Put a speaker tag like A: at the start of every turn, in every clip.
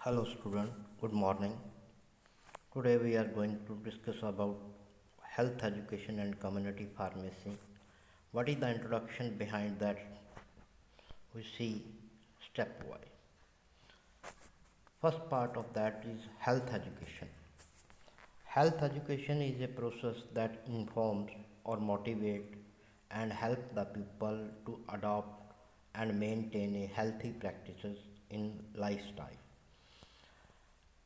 A: Hello student, good morning. Today we are going to discuss about health education and community pharmacy. What is the introduction behind that? We see stepwise. First part of that is health education. Health education is a process that informs or motivates and helps the people to adopt and maintain a healthy practices in lifestyle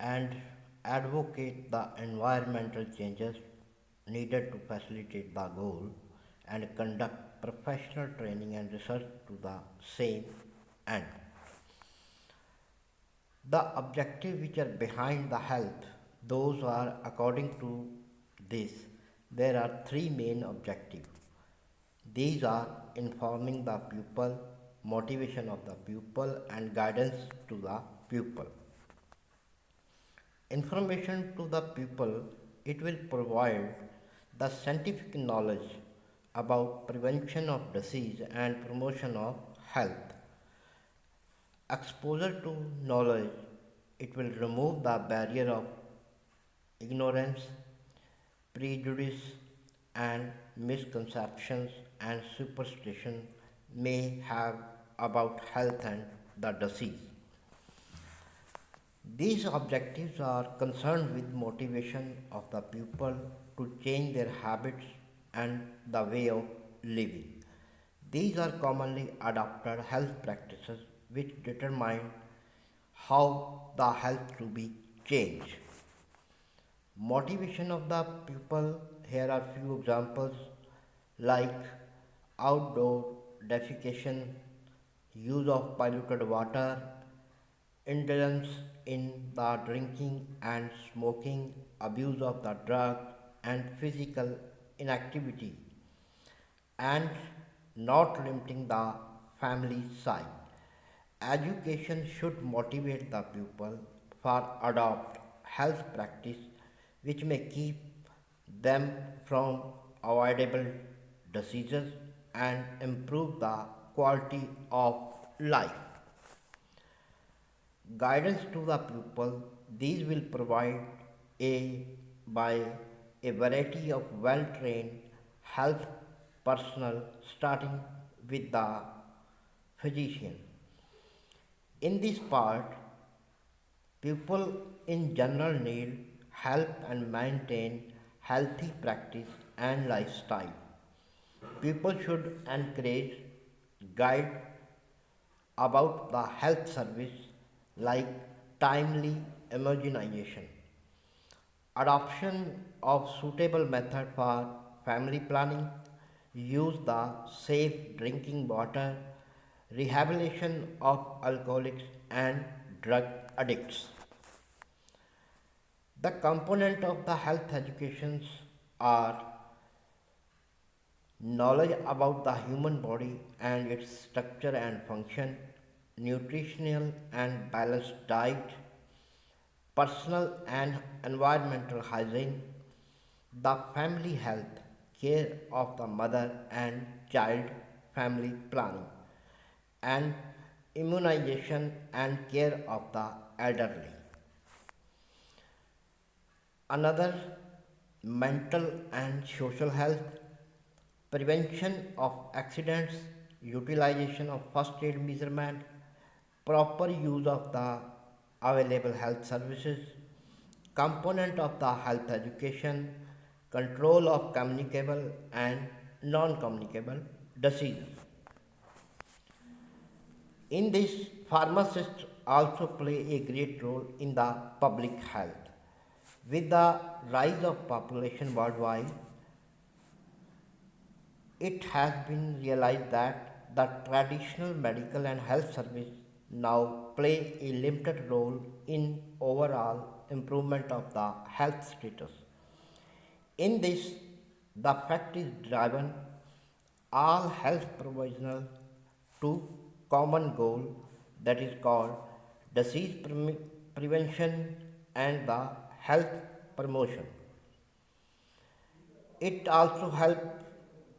A: and advocate the environmental changes needed to facilitate the goal and conduct professional training and research to the same end. The objectives which are behind the health, those are according to this, there are three main objectives. These are informing the pupil, motivation of the pupil, and guidance to the pupil. Information to the pupil, it will provide the scientific knowledge about prevention of disease and promotion of health. Exposure to knowledge, it will remove the barrier of ignorance, prejudice, and misconceptions and superstition may have about health and the disease. These objectives are concerned with motivation of the pupil to change their habits and the way of living. These are commonly adopted health practices which determine how the health to be changed. Motivation of the pupil, here are few examples like outdoor defecation, use of polluted water, indulgence in the drinking and smoking, abuse of the drug and physical inactivity, and not limiting the family side. Education should motivate the pupil for adopt health practice which may keep them from avoidable diseases and improve the quality of life. Guidance to the pupil, these will provide a by a variety of well-trained health personnel starting with the physician. In this part, people in general need help and maintain healthy practice and lifestyle. People should encourage, guide about the health service like timely immunization, adoption of suitable method for family planning, use the safe drinking water, rehabilitation of alcoholics and drug addicts. The component of the health educations are knowledge about the human body and its structure and function, nutritional and balanced diet, personal and environmental hygiene, the family health, care of the mother and child, family planning, and immunization and care of the elderly. Another, mental and social health, prevention of accidents, utilization of first aid measurement, proper use of the available health services, component of the health education, control of communicable and non-communicable diseases. In this, pharmacists also play a great role in the public health. With the rise of population worldwide, it has been realized that the traditional medical and health service now play a limited role in overall improvement of the health status. In this, the fact is driven all health professionals to common goal that is called disease prevention and the health promotion. It also helps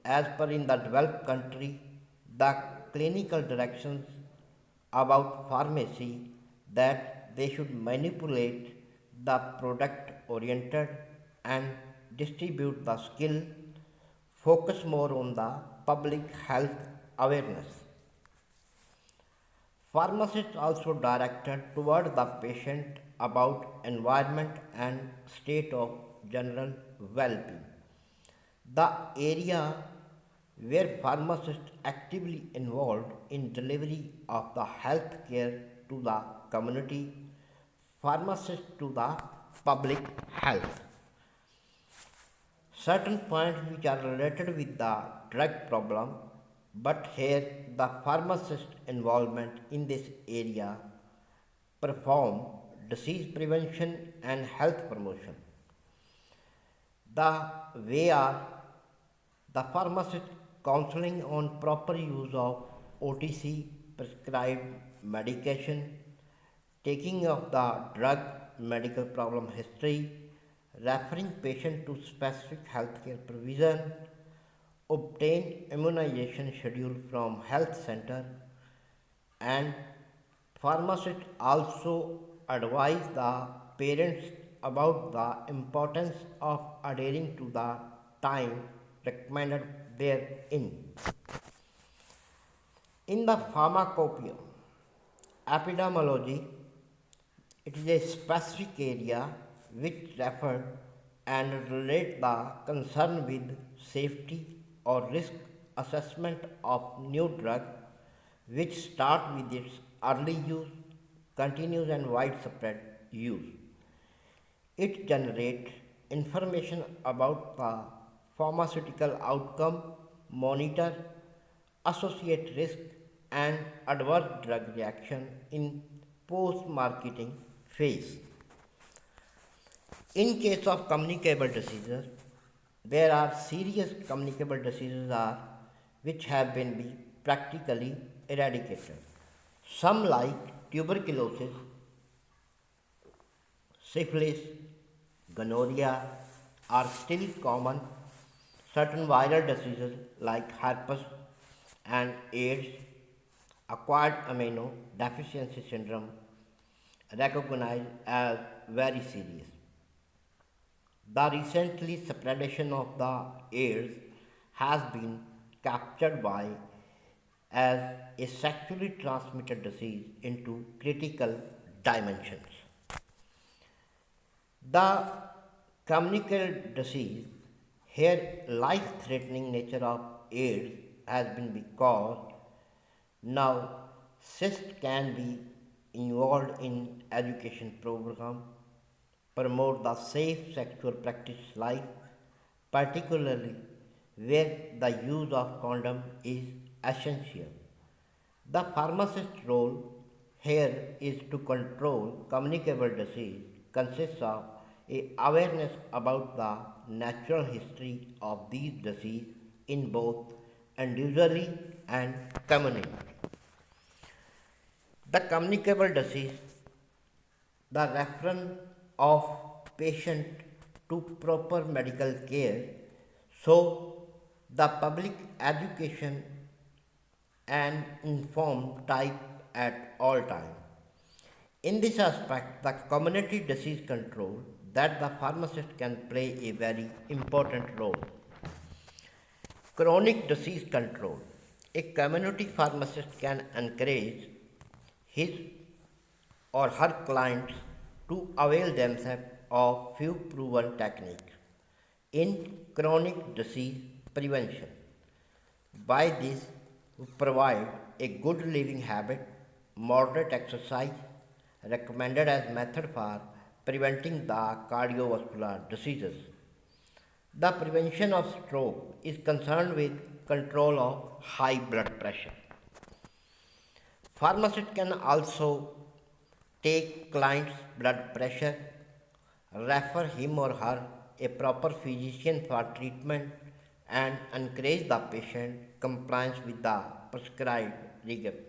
A: as per in the developed country the clinical directions about pharmacy that they should manipulate the product oriented and distribute the skill, focus more on the public health awareness. Pharmacists also directed toward the patient about environment and state of general well-being. The area where pharmacists actively involved in delivery of the health care to the community, pharmacists to the public health. Certain points which are related with the drug problem, but here the pharmacist involvement in this area perform disease prevention and health promotion. The way are the pharmacist counseling on proper use of OTC prescribed medication, taking of the drug medical problem history, referring patient to specific healthcare provision, obtain immunization schedule from health center, and pharmacist also advise the parents about the importance of adhering to the time recommended therein. In the pharmacopoeia, epidemiology, it is a specific area which refer and relate the concern with safety or risk assessment of new drug which start with its early use, continues and widespread use. It generates information about the pharmaceutical outcome, monitor, associate risk and adverse drug reaction in post-marketing phase. In case of communicable diseases, there are serious communicable diseases are which have been practically eradicated. Some like tuberculosis, syphilis, gonorrhea are still common. Certain viral diseases like herpes and AIDS, acquired amino deficiency syndrome, recognized as very serious. The recently spreadation of the AIDS has been captured by as a sexually transmitted disease into critical dimensions. The communicable disease, here life-threatening nature of AIDS has been because now cysts can be involved in education program, promote the safe sexual practice life, particularly where the use of condom is essential. The pharmacist's role here is to control communicable disease consists of a awareness about the natural history of these disease in both individually and community. The communicable disease, the reference of patient to proper medical care, so the public education and informed type at all time. In this aspect, the community disease control that the pharmacist can play a very important role. Chronic disease control. A community pharmacist can encourage his or her clients to avail themselves of few proven techniques in chronic disease prevention. By this, we provide a good living habit, moderate exercise, recommended as method for preventing the cardiovascular diseases. The prevention of stroke is concerned with control of high blood pressure. Pharmacist can also take client's blood pressure, refer him or her a proper physician for treatment and encourage the patient compliance with the prescribed regimen.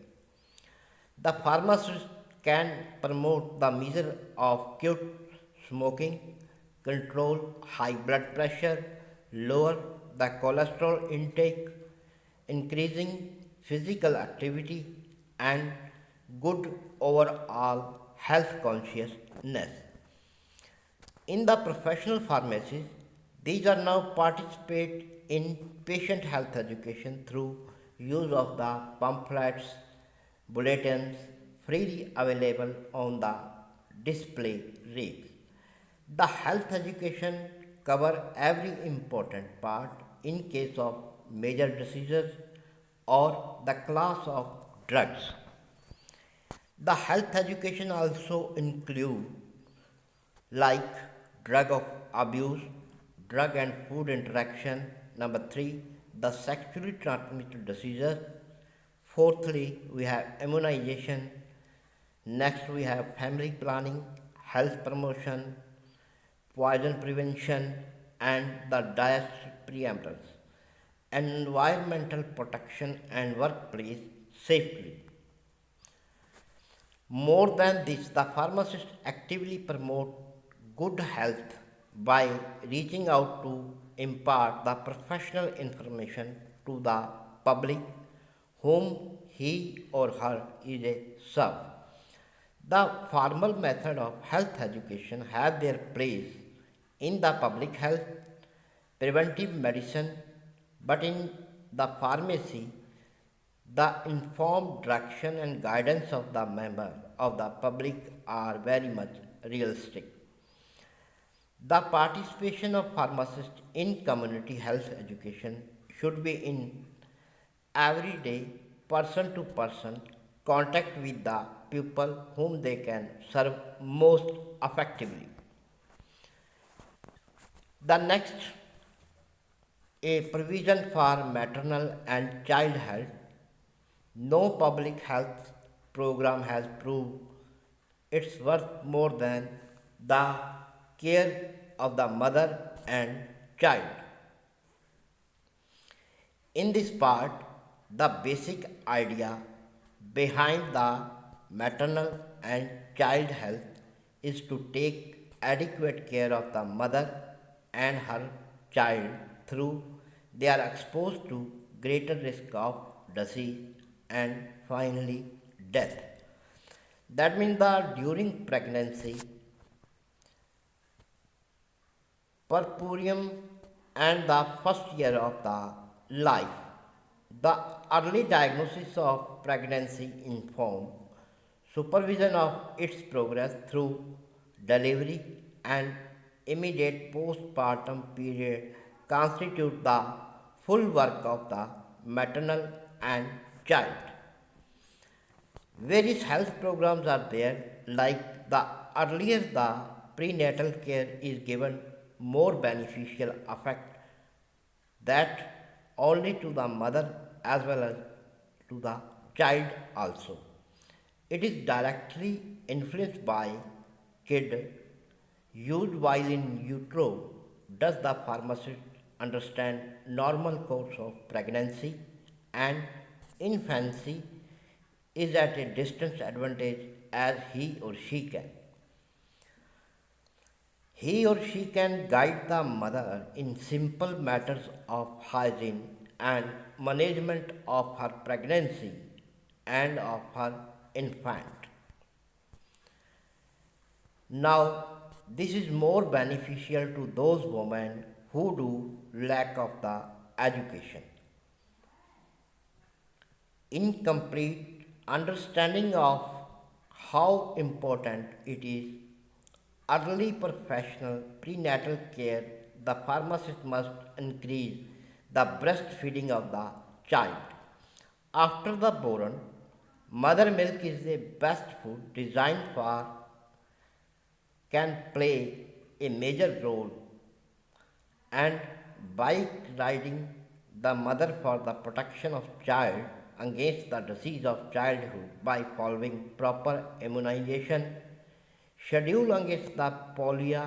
A: The pharmacist can promote the measure of quit smoking, control high blood pressure, lower the cholesterol intake, increasing physical activity and good overall health consciousness. In the professional pharmacies, these are now participate in patient health education through use of the pamphlets, bulletins freely available on the display rails. The health education cover every important part in case of major diseases or the class of drugs. The health education also include like drug of abuse, drug and food interaction. Number 3, the sexually transmitted diseases. Fourthly, we have immunization. Next, we have family planning, health promotion, poison prevention, and the diet preempters, environmental protection, and workplace safety. More than this, the pharmacist actively promote good health by reaching out to impart the professional information to the public whom he or her is a serve. The formal method of health education have their place in the public health, preventive medicine, but in the pharmacy, the informed direction and guidance of the member of the public are very much realistic. The participation of pharmacists in community health education should be in everyday person to person contact with the people whom they can serve most effectively. The next, a provision for maternal and child health. No public health program has proved its worth more than the care of the mother and child. In this part, the basic idea behind the maternal and child health is to take adequate care of the mother and her child through they are exposed to greater risk of disease and finally death. That means that during pregnancy, puerperium and the first year of the life, the early diagnosis of pregnancy inform supervision of its progress through delivery and immediate postpartum period constitute the full work of the maternal and child. Various health programs are there, like the earlier the prenatal care is given, more beneficial effect that only to the mother as well as to the child also. It is directly influenced by kid used while in utero. Does the pharmacist understand normal course of pregnancy and infancy is at a distance advantage as he or she can. He or she can guide the mother in simple matters of hygiene and management of her pregnancy and of her infant. Now, this is more beneficial to those women who do lack of the education. Incomplete understanding of how important it is early professional prenatal care, the pharmacist must increase the breastfeeding of the child. After the born, mother milk is the best food designed for can play a major role and bike riding the mother for the protection of child against the disease of childhood by following proper immunization schedule against the polio,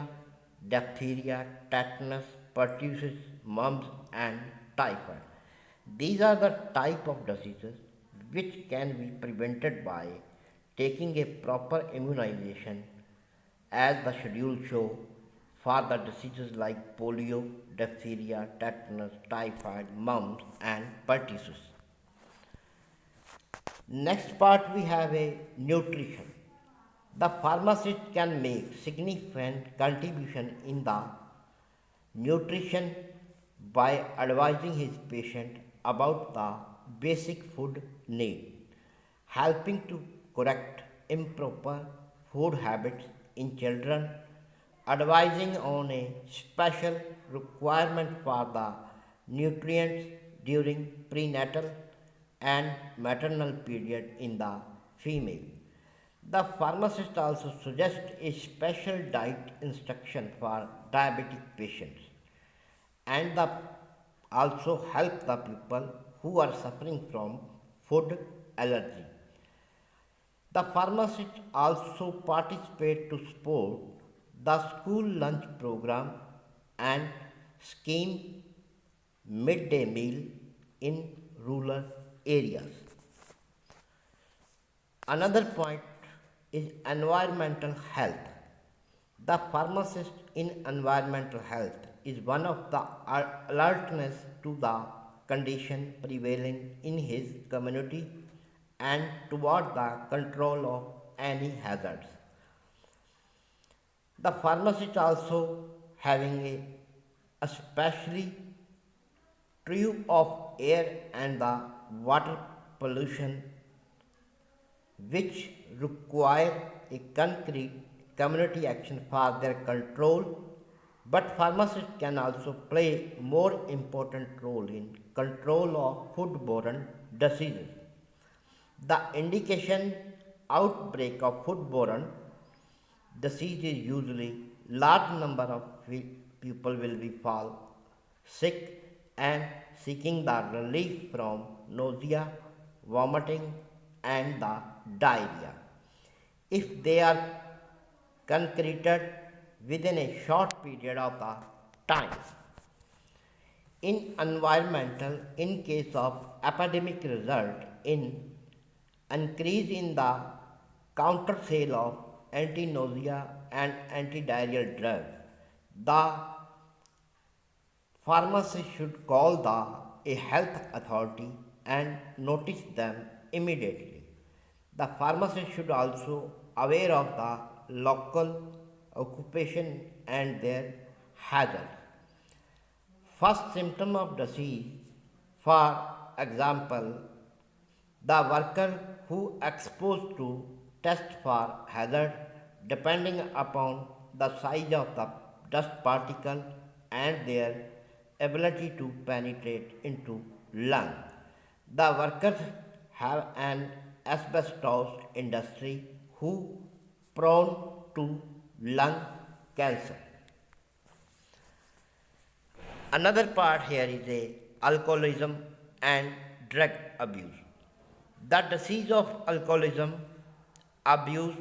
A: diphtheria, tetanus, pertussis, mumps and typhoid. These are the type of diseases which can be prevented by taking a proper immunization as the schedule show for the diseases like polio, diphtheria, tetanus, typhoid, mumps and pertussis. Next part we have a nutrition. The pharmacist can make significant contribution in the nutrition by advising his patient about the basic food need, helping to correct improper food habits in children, advising on a special requirement for the nutrients during prenatal and maternal period in the female. The pharmacist also suggests a special diet instruction for diabetic patients and also help the people who are suffering from food allergy. The pharmacists also participate to support the school lunch program and scheme midday meal in rural areas. Another point is environmental health. The pharmacist in environmental health is one of the alertness to the condition prevailing in his community and toward the control of any hazards. The pharmacist also having a especially true of air and the water pollution which require a concrete community action for their control, but pharmacists can also play more important role in control of foodborne diseases. The indication outbreak of foodborne disease is usually large number of people will be fall sick and seeking the relief from nausea, vomiting and the diarrhea. If they are concreted within a short period of the time. In environmental, in case of epidemic result in increase in the counter sale of anti-nausea and anti-diarrheal drugs, the pharmacist should call a health authority and notice them immediately. The pharmacist should also aware of the local occupation and their hazards. First symptom of disease, for example, the worker who exposed to test for hazard depending upon the size of the dust particle and their ability to penetrate into lung. The workers have an asbestos industry who prone to lung cancer. Another part here is a alcoholism and drug abuse. The disease of alcoholism abuse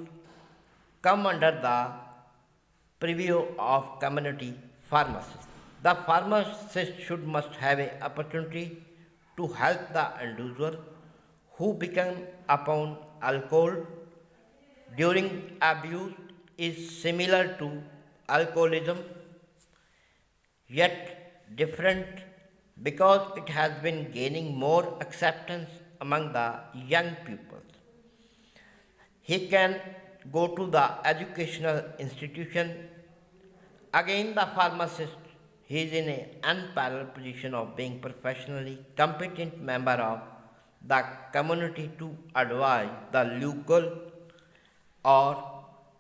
A: come under the purview of community pharmacists. The pharmacist should must have an opportunity to help the individual who become upon alcohol during abuse is similar to alcoholism yet different because it has been gaining more acceptance among the young people. He can go to the educational institution. Again, the pharmacist, he is in an unparalleled position of being professionally competent member of the community to advise the or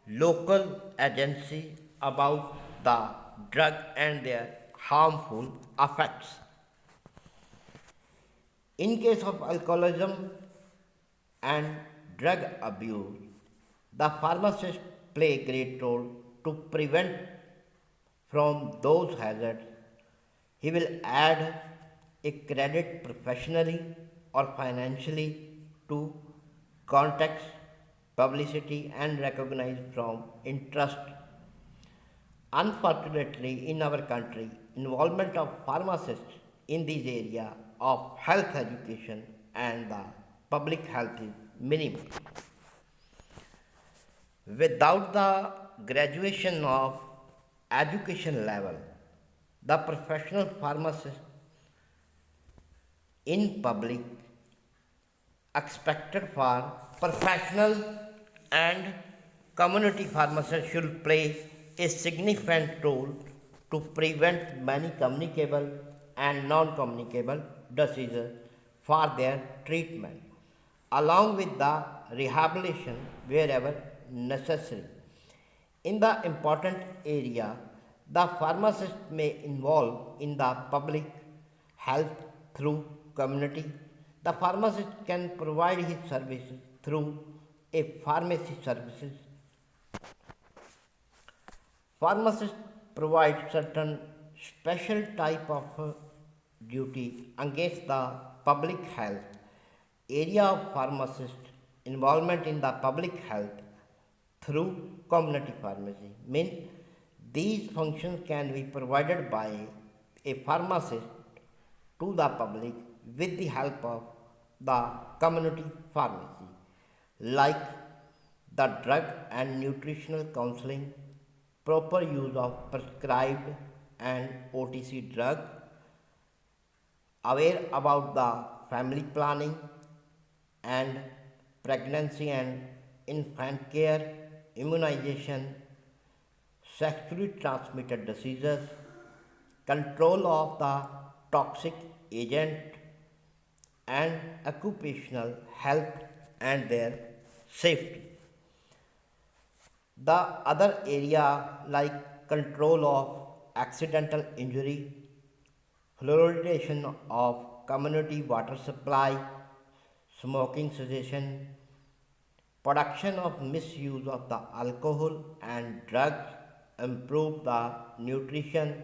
A: local agency about the drug and their harmful effects. In case of alcoholism and drug abuse, the pharmacist play a great role to prevent from those hazards. He will add a credit professionally or financially to context, publicity and recognize from interest. Unfortunately, in our country, involvement of pharmacists in this area of health education and the public health is minimal. Without the graduation of education level, the professional pharmacist in public expected for professional and community pharmacists should play a significant role to prevent many communicable and non communicable diseases for their treatment, along with the rehabilitation wherever necessary. In the important area, the pharmacist may involve in the public health through community. The pharmacist can provide his services through a pharmacy services. Pharmacists provide certain special type of duty against the public health area of pharmacist involvement in the public health through community pharmacy means these functions can be provided by a pharmacist to the public with the help of the community pharmacy like the drug and nutritional counseling, proper use of prescribed and OTC drug, aware about the family planning and pregnancy and infant care, immunization, sexually transmitted diseases, control of the toxic agent, and occupational health and their safety. The other area like control of accidental injury, fluoridation of community water supply, smoking cessation, production of misuse of the alcohol and drugs, improve the nutrition,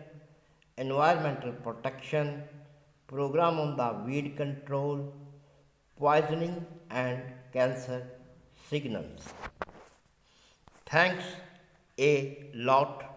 A: environmental protection, program on the weed control, poisoning and cancer signals. Thanks a lot.